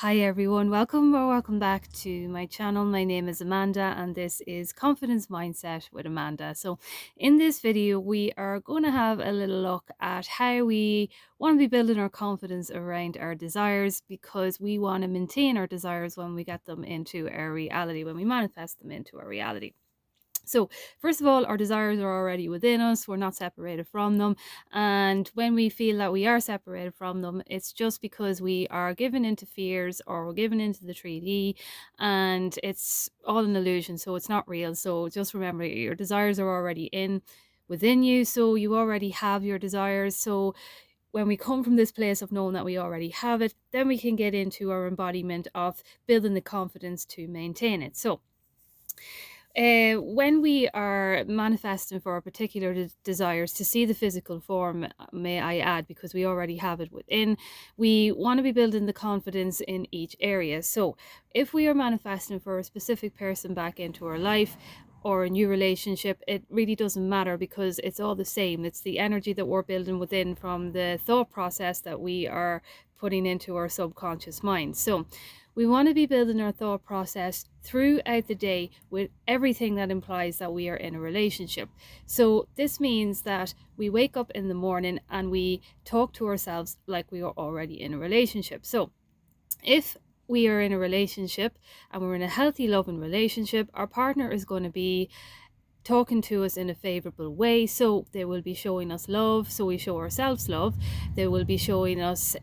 Hi everyone, welcome back to my channel. My name is Amanda and this is Confidence Mindset with Amanda. So in this video we are going to have a little look at how we want to be building our confidence around our desires, because we want to maintain our desires when we get them into our reality, when we manifest them into our reality. So, first of all, our desires are already within us. We're not separated from them. And when we feel that we are separated from them, it's just because we are given into fears or we're given into the 3D, and it's all an illusion. So, it's not real. So, just remember your desires are already within you. So, you already have your desires. So, when we come from this place of knowing that we already have it, then we can get into our embodiment of building the confidence to maintain it. So, when we are manifesting for our particular desires to see the physical form, may I add, because we already have it within, we want to be building the confidence in each area. So if we are manifesting for a specific person back into our life, or a new relationship, it really doesn't matter, because it's all the same. It's the energy that we're building within from the thought process that we are putting into our subconscious mind. So we want to be building our thought process throughout the day with everything that implies that we are in a relationship. So this means that we wake up in the morning and we talk to ourselves like we are already in a relationship. So if we are in a relationship and we're in a healthy, loving relationship, our partner is going to be talking to us in a favorable way. So they will be showing us love, so we show ourselves love. They will be showing us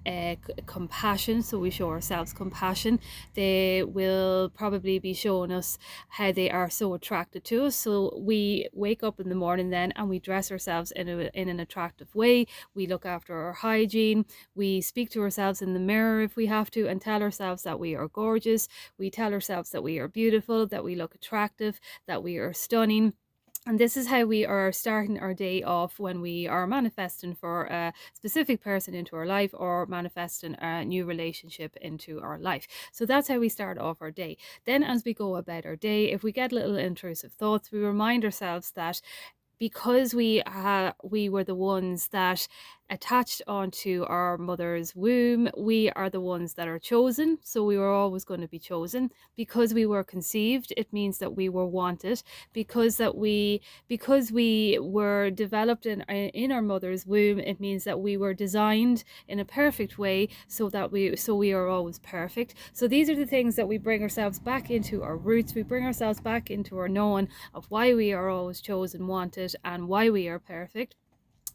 compassion, so we show ourselves compassion. They will probably be showing us how they are so attracted to us, so we wake up in the morning then and we dress ourselves in an attractive way. We look after our hygiene. We speak to ourselves in the mirror if we have to and tell ourselves that we are gorgeous. We tell ourselves that we are beautiful, that we look attractive, that we are stunning. And this is how we are starting our day off when we are manifesting for a specific person into our life, or manifesting a new relationship into our life. So that's how we start off our day. Then as we go about our day, if we get little intrusive thoughts, we remind ourselves that because we were the ones that attached onto our mother's womb, we are the ones that are chosen. So we were always going to be chosen. Because we were conceived, it means that we were wanted. Because we were developed in our mother's womb, it means that we were designed in a perfect way, so we are always perfect. So these are the things that we bring ourselves back into our roots. We bring ourselves back into our knowing of why we are always chosen, wanted, and why we are perfect.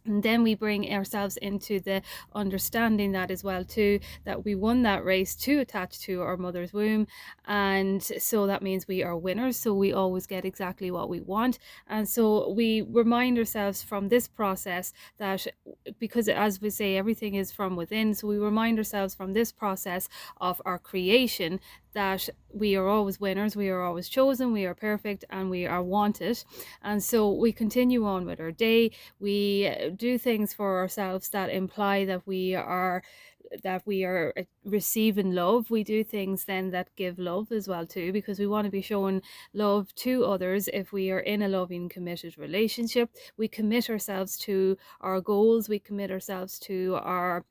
And then we bring ourselves into the understanding that as well too, that we won that race to attach to our mother's womb, and so that means we are winners, so we always get exactly what we want. And so we remind ourselves from this process that, because as we say, everything is from within, so we remind ourselves from this process of our creation that we are always winners, we are always chosen, we are perfect, and we are wanted. And so we continue on with our day. We do things for ourselves that imply that we are receiving love. We do things then that give love as well too, because we want to be showing love to others. If we are in a loving, committed relationship, we commit ourselves to our goals, we commit ourselves to our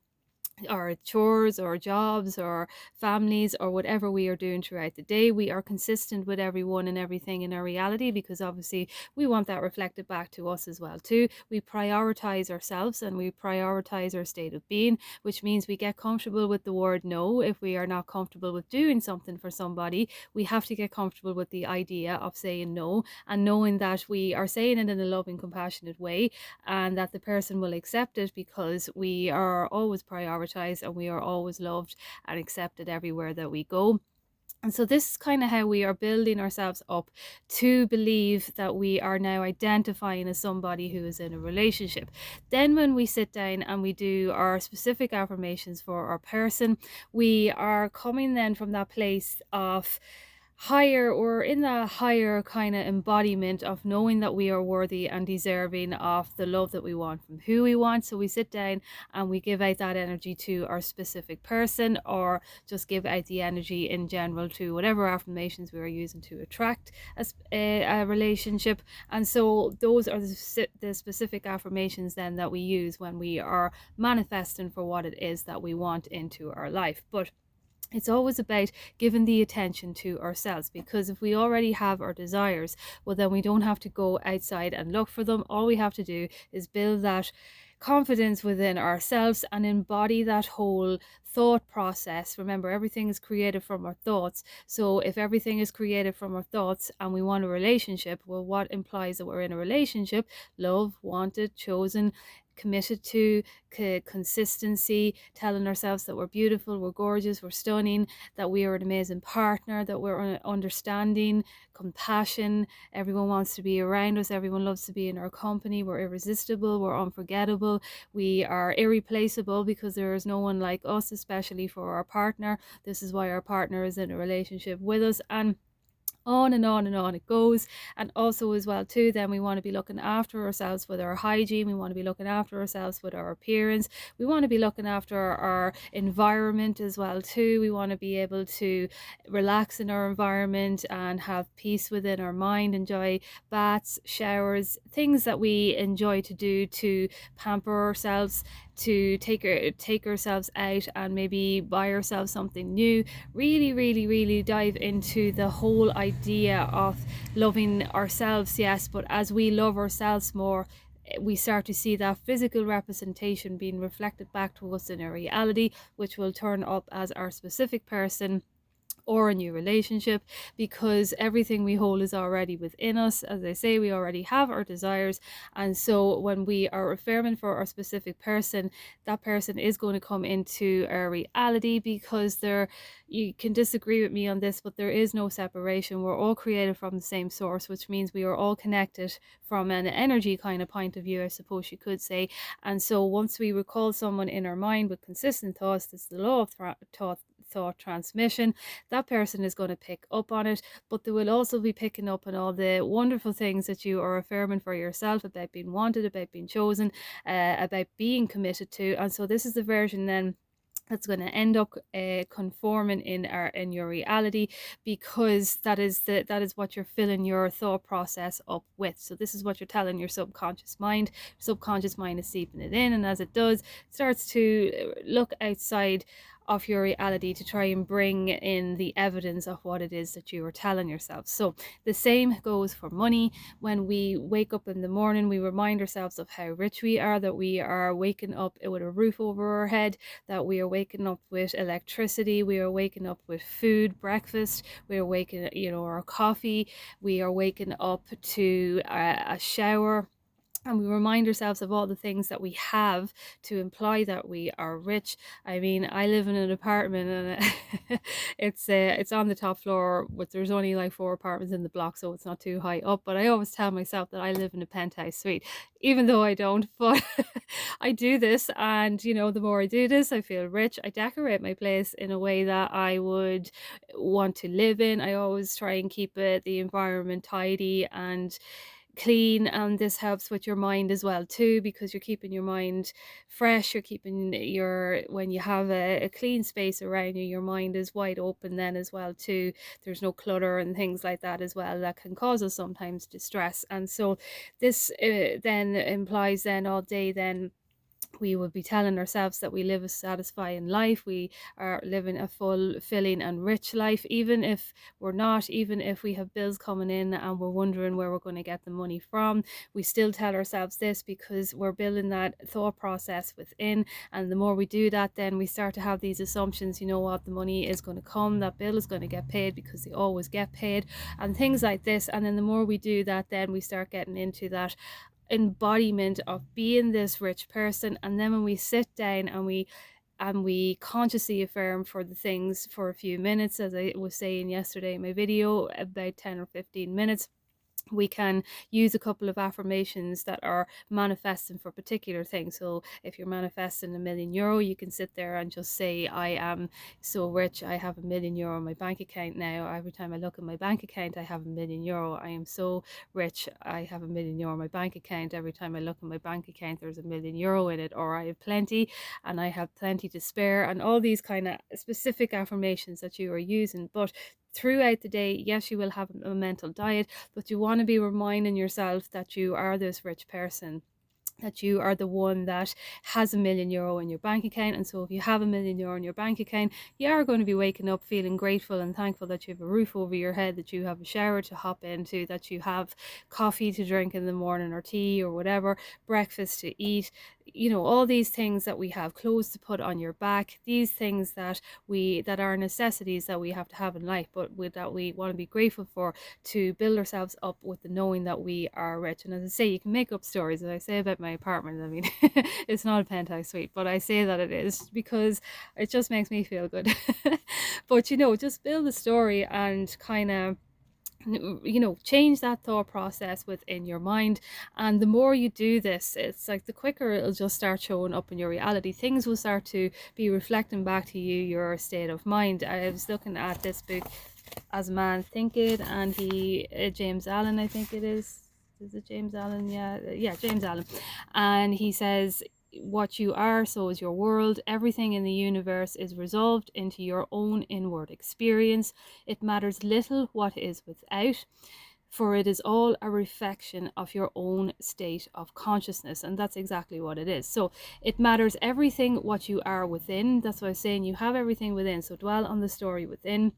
chores or jobs or families or whatever we are doing throughout the day. We are consistent with everyone and everything in our reality, because obviously we want that reflected back to us as well too. We prioritize ourselves and we prioritize our state of being, which means we get comfortable with the word no. If we are not comfortable with doing something for somebody, we have to get comfortable with the idea of saying no, and knowing that we are saying it in a loving, compassionate way, and that the person will accept it, because we are always prioritized and we are always loved and accepted everywhere that we go. And so this is kind of how we are building ourselves up to believe that we are now identifying as somebody who is in a relationship. Then when we sit down and we do our specific affirmations for our person, we are coming then from that place of higher, or in that higher kind of embodiment of knowing that we are worthy and deserving of the love that we want from who we want. So we sit down and we give out that energy to our specific person, or just give out the energy in general to whatever affirmations we are using to attract a relationship. And so those are the specific affirmations then that we use when we are manifesting for what it is that we want into our life. But It's always about giving the attention to ourselves, because if we already have our desires, well, then we don't have to go outside and look for them. All we have to do is build that confidence within ourselves and embody that whole thought process. Remember, everything is created from our thoughts. So if everything is created from our thoughts and we want a relationship, well, what implies that we're in a relationship? Love, wanted, chosen, committed to, consistency, telling ourselves that we're beautiful, we're gorgeous, we're stunning, that we are an amazing partner, that we're understanding, compassion. Everyone wants to be around us, everyone loves to be in our company, we're irresistible, we're unforgettable, we are irreplaceable, because there is no one like us, especially for our partner. This is why our partner is in a relationship with us, and on and on and on it goes. And also as well too, then we want to be looking after ourselves with our hygiene, we want to be looking after ourselves with our appearance, we want to be looking after our environment as well too. We want to be able to relax in our environment and have peace within our mind, enjoy baths, showers, things that we enjoy to do to pamper ourselves, to take ourselves out and maybe buy ourselves something new. Really, really, really dive into the whole idea of loving ourselves, yes, but as we love ourselves more, we start to see that physical representation being reflected back to us in our reality, which will turn up as our specific person or a new relationship, because everything we hold is already within us. As I say, we already have our desires, and so when we are affirming for our specific person, that person is going to come into our reality, because there, you can disagree with me on this, but there is no separation. We're all created from the same source, which means we are all connected from an energy kind of point of view, I suppose you could say. And so once we recall someone in our mind with consistent thoughts, that's the law of thought transmission, that person is going to pick up on it, but they will also be picking up on all the wonderful things that you are affirming for yourself, about being wanted, about being chosen, about being committed to. And so this is the version then that's going to end up conforming in your reality, because that is what you're filling your thought process up with. So this is what you're telling your subconscious mind. Subconscious mind is seeping it in, and as it does, it starts to look outside of your reality to try and bring in the evidence of what it is that you are telling yourself. So the same goes for money. When we wake up in the morning, we remind ourselves of how rich we are, that we are waking up with a roof over our head, that we are waking up with electricity, we are waking up with food, breakfast, we are waking, our coffee, we are waking up to a shower, and we remind ourselves of all the things that we have to imply that we are rich. I mean, I live in an apartment, and it's on the top floor, but there's only like 4 apartments in the block, so it's not too high up. But I always tell myself that I live in a penthouse suite, even though I don't. But I do this, and the more I do this, I feel rich. I decorate my place in a way that I would want to live in. I always try and keep the environment tidy and clean, and this helps with your mind as well too, because you're keeping your mind fresh, you're keeping when you have a clean space around you, your mind is wide open then as well too. There's no clutter and things like that as well that can cause us sometimes distress. And so this then implies then all day then we would be telling ourselves that we live a satisfying life, we are living a fulfilling and rich life, even if we're not, even if we have bills coming in and we're wondering where we're going to get the money from. We still tell ourselves this, because we're building that thought process within, and the more we do that, then we start to have these assumptions, what, the money is going to come, that bill is going to get paid, because they always get paid, and things like this. And then the more we do that, then we start getting into that embodiment of being this rich person. And then when we sit down and we consciously affirm for the things for a few minutes, as I was saying yesterday in my video, about 10 or 15 minutes, we can use a couple of affirmations that are manifesting for particular things. So if you're manifesting €1,000,000, you can sit there and just say, I am so rich, I have €1,000,000 in my bank account now. Every time I look at my bank account, I have €1,000,000. I am so rich, I have €1,000,000 in my bank account. Every time I look at my bank account, there's €1,000,000 in it. Or I have plenty, and I have plenty to spare, and all these kind of specific affirmations that you are using. But throughout the day, yes, you will have a mental diet, but you want to be reminding yourself that you are this rich person. that you are the one that has €1,000,000 in your bank account. And so if you have €1,000,000 in your bank account, you are going to be waking up feeling grateful and thankful that you have a roof over your head, that you have a shower to hop into, that you have coffee to drink in the morning, or tea, or whatever, breakfast to eat. All these things that we have, clothes to put on your back, these things that are necessities that we have to have in life, but that we want to be grateful for, to build ourselves up with the knowing that we are rich. And as I say, you can make up stories. As I say about my apartment, I mean, it's not a penthouse suite, but I say that it is because it just makes me feel good. But just build a story and kind of change that thought process within your mind. And the more you do this, it's like the quicker it'll just start showing up in your reality. Things will start to be reflecting back to you, your state of mind. I was looking at this book, As a Man Thinketh, and James Allen, I think it is it James Allen? Yeah, James Allen. And he says, what you are, so is your world. Everything in the universe is resolved into your own inward experience. It matters little what is without, for it is all a reflection of your own state of consciousness. And that's exactly what it is. So it matters everything what you are within. That's why I'm saying you have everything within. So dwell on the story within.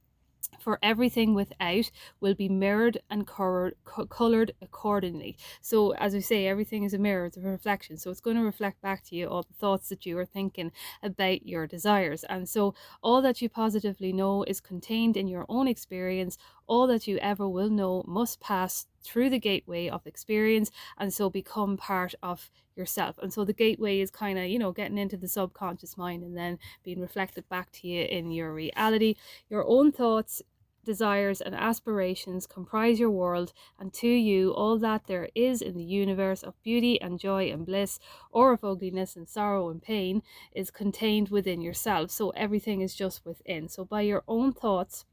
For everything without will be mirrored and colored accordingly. So as we say, everything is a mirror, it's a reflection. So it's going to reflect back to you all the thoughts that you are thinking about your desires. And so all that you positively know is contained in your own experience. All that you ever will know must pass through the gateway of experience, and so become part of yourself. And so the gateway is kind of getting into the subconscious mind and then being reflected back to you in your reality. Your own thoughts, desires, and aspirations comprise your world, and to you all that there is in the universe of beauty and joy and bliss, or of ugliness and sorrow and pain, is contained within yourself. So everything is just within. So by your own thoughts,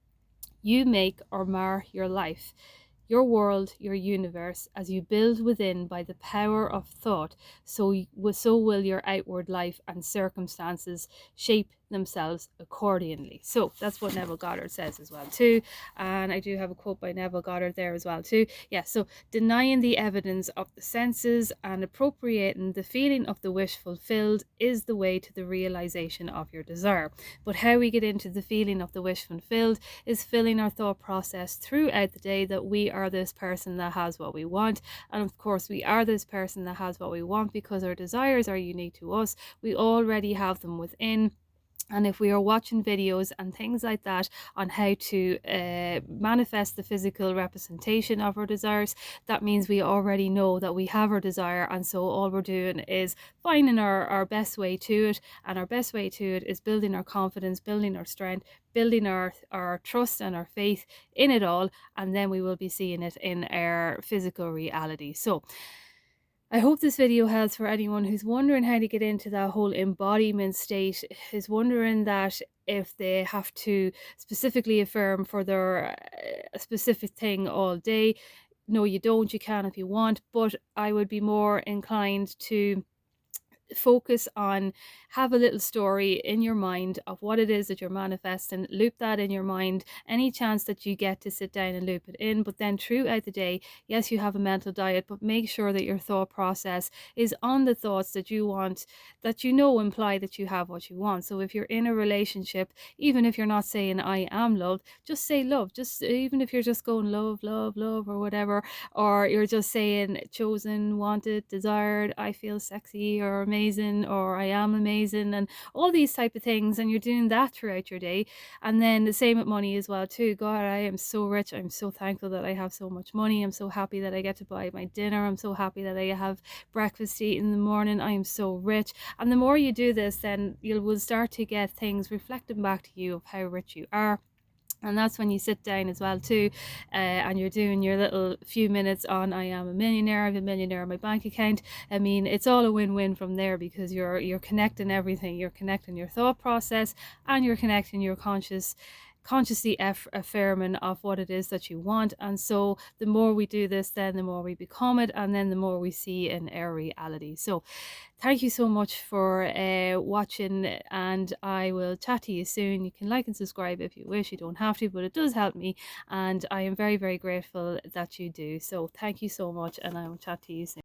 you make or mar your life, your world, your universe. As you build within by the power of thought, so will your outward life and circumstances shape themselves accordingly. So that's what Neville Goddard says as well too. And I do have a quote by Neville Goddard there as well too. Yeah, so denying the evidence of the senses and appropriating the feeling of the wish fulfilled is the way to the realization of your desire. But how we get into the feeling of the wish fulfilled is filling our thought process throughout the day that we are this person that has what we want. And of course we are this person that has what we want because our desires are unique to us. We already have them within. And if we are watching videos and things like that on how to manifest the physical representation of our desires, that means we already know that we have our desire. And so all we're doing is finding our best way to it. And our best way to it is building our confidence, building our strength, building our trust and our faith in it all. And then we will be seeing it in our physical reality. So I hope this video helps for anyone who's wondering how to get into that whole embodiment state, is wondering that if they have to specifically affirm for their specific thing all day. No, you don't. You can if you want, but I would be more inclined to focus on, have a little story in your mind of what it is that you're manifesting, loop that in your mind any chance that you get to sit down and loop it in. But then throughout the day, yes, you have a mental diet, but make sure that your thought process is on the thoughts that you want, that imply that you have what you want. So if you're in a relationship, even if you're not saying I am loved, just say love. Just even if you're just going love, love, love, or whatever, or you're just saying chosen, wanted, desired, I feel sexy or amazing, or I am amazing, and all these type of things, and you're doing that throughout your day. And then the same with money as well too. God, I am so rich. I'm so thankful that I have so much money. I'm so happy that I get to buy my dinner. I'm so happy that I have breakfast to eat in the morning. I am so rich. And the more you do this, then you will start to get things reflecting back to you of how rich you are. And that's when you sit down as well too, and you're doing your little few minutes on I am a millionaire, I have $1,000,000 in my bank account. I mean, it's all a win-win from there, because you're connecting everything. You're connecting your thought process, and you're connecting your consciously affirming of what it is that you want. And so the more we do this, then the more we become it, and then the more we see in our reality. So thank you so much for watching, and I will chat to you soon. You can like and subscribe if you wish. You don't have to, but it does help me, and I am very, very grateful that you do. So thank you so much, and I will chat to you soon.